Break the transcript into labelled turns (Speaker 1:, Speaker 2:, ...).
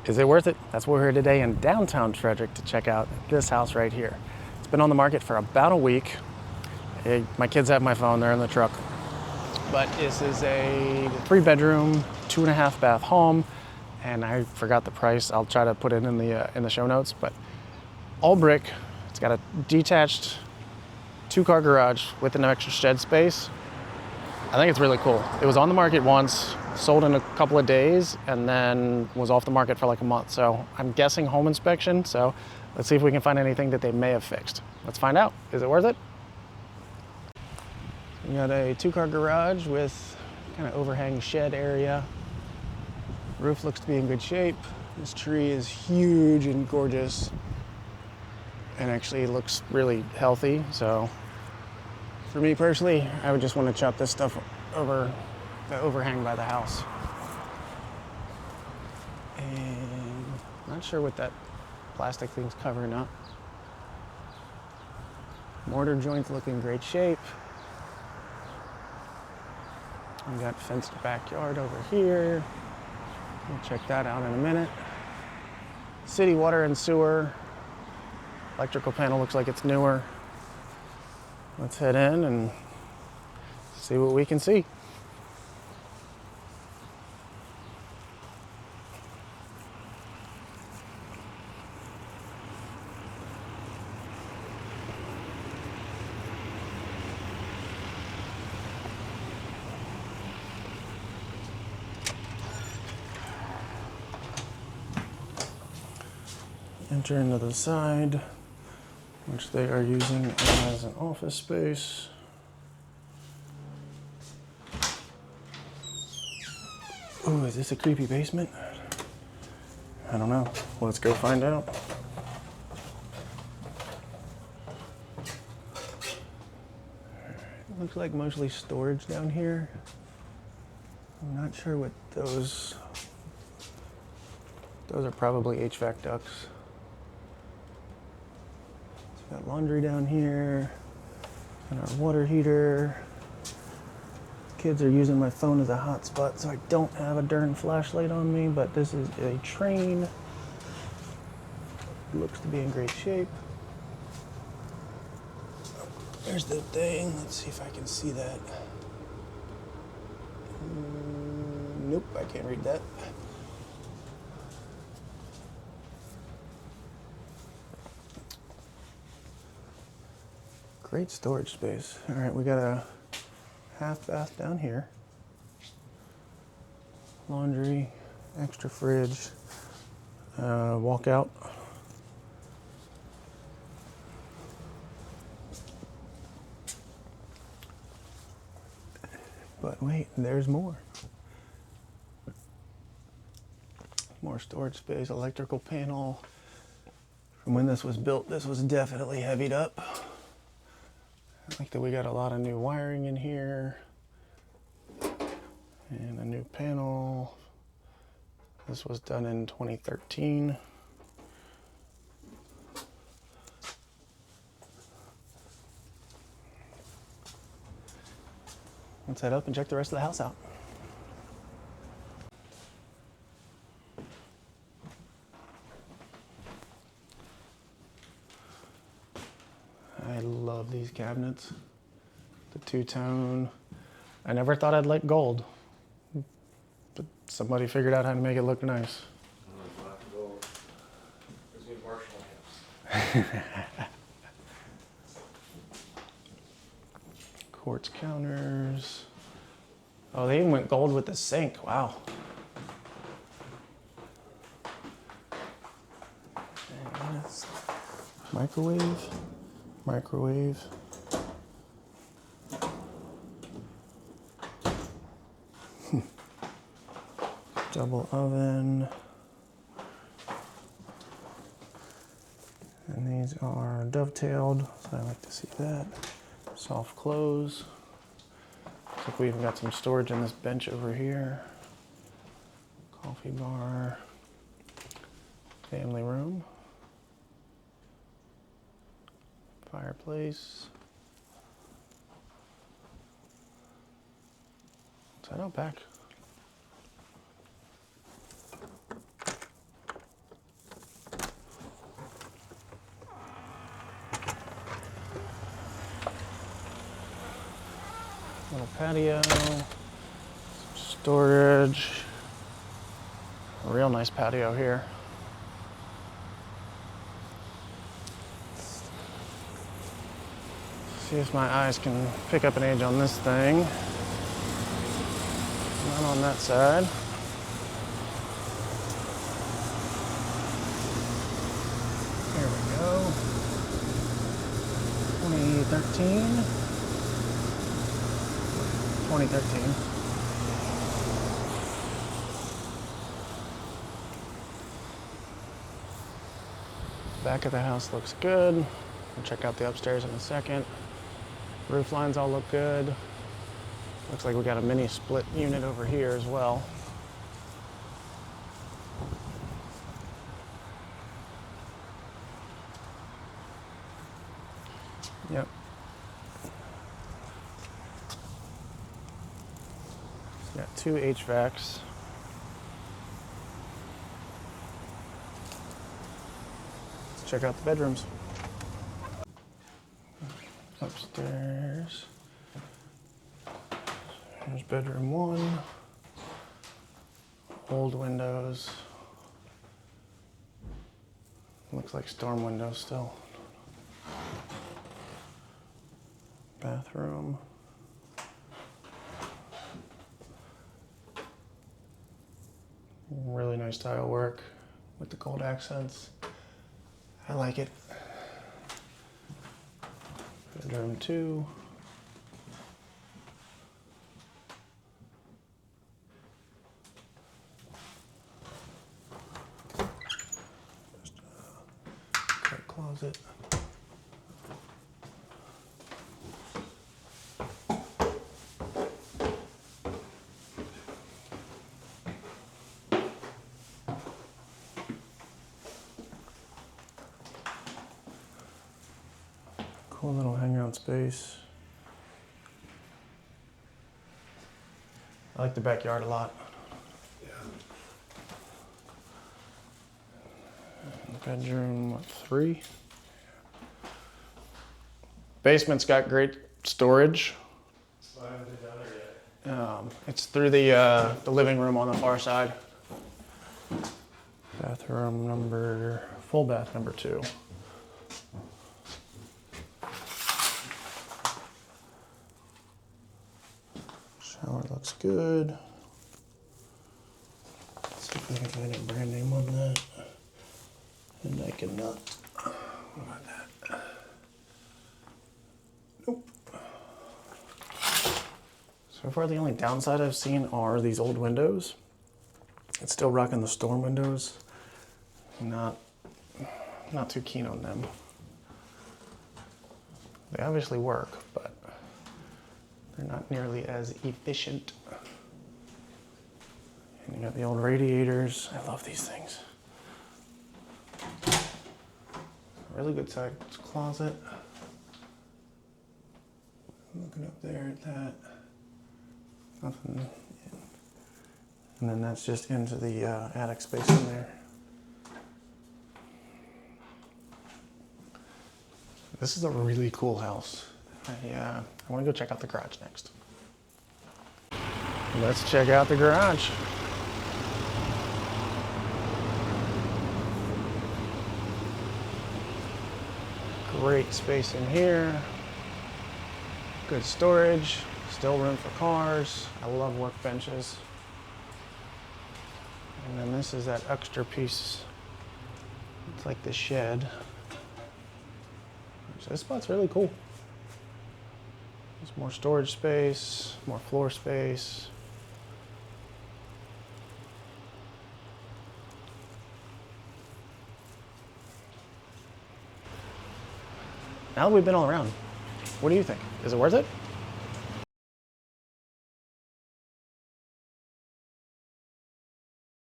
Speaker 1: Is it worth it? That's why we're here today in downtown Frederick to check out this house right here. It's been on the market for about a week. My kids have my phone, they're in the truck. But this is a 3-bedroom, 2.5 bath home, and I forgot the price. I'll try to put it in the show notes, but all brick. It's got a detached 2-car garage with an extra shed space. I think it's really cool. It was on the market once, sold in a couple of days, and then was off the market for like a month. So I'm guessing home inspection. So let's see if we can find anything that they may have fixed. Let's find out. Is it worth it? We got a 2-car garage with kind of overhang shed area. Roof looks to be in good shape. This tree is huge and gorgeous, and actually looks really healthy. So for me personally, I would just want to chop this stuff over the overhang by the house. And not sure what that plastic thing's covering up. Mortar joints look in great shape. We got fenced backyard over here. We'll check that out in a minute. City water and sewer. Electrical panel looks like it's newer. Let's head in and see what we can see. Enter into the side, which they are using as an office space. Ooh, is this a creepy basement? I don't know. Let's go find out. Looks like mostly storage down here. I'm not sure what those are. Probably HVAC ducts. Got laundry down here, and our water heater. Kids are using my phone as a hotspot, so I don't have a darn flashlight on me, but this is a train. Looks to be in great shape. There's the thing. Let's see if I can see that. Nope, I can't read that. Great storage space. All right, we got a half bath down here. Laundry, extra fridge, walkout. But wait, there's more. More storage space, electrical panel. From when this was built, this was definitely heavied up. I like that we got a lot of new wiring in here and a new panel. This was done in 2013. Let's head up and check the rest of the house out. I love these cabinets. The two-tone. I never thought I'd like gold, but somebody figured out how to make it look nice.
Speaker 2: Black and gold. Gives me Marshall hands.
Speaker 1: Quartz counters. Oh, they even went gold with the sink. Wow. And it's microwave. Double oven. And these are dovetailed, so I like to see that. Soft close. Looks like we even got some storage in this bench over here. Coffee bar. Family room. Fireplace. Let's head out back. patio, some storage. A real nice patio here. See if my eyes can pick up an age on this thing. Not on that side. There we go. 2013. 2013. Back of the house looks good. We'll check out the upstairs in a second. Roof lines all look good. Looks like we got a mini split unit over here as well. Yep. Got 2 HVACs. Let's check out the bedrooms. Upstairs. Here's bedroom 1. Old windows. Looks like storm windows still. Bathroom. Really nice tile work with the gold accents. I like it. Bedroom 2. Just a quick closet. Cool little hangout space. I like the backyard a lot.
Speaker 2: Yeah.
Speaker 1: Bedroom 3. Basement's got great storage.
Speaker 2: So I haven't been down there yet.
Speaker 1: It's through the living room on the far side. Full bath number 2. Shower looks good. Let's see if I can find a brand name on that. And I cannot. What about that? Nope. So far, the only downside I've seen are these old windows. It's still rocking the storm windows. Not too keen on them. They obviously work, but they're not nearly as efficient. And you got the old radiators. I love these things. Really good sized closet. Looking up there at that. Nothing. And then that's just into the attic space in there. This is a really cool house. I want to go check out the garage next. Let's check out the garage. Great space in here. Good storage. Still room for cars. I love workbenches. And then this is that extra piece. It's like the shed. So this spot's really cool. There's more storage space, more floor space. Now that we've been all around, what do you think? Is it worth it?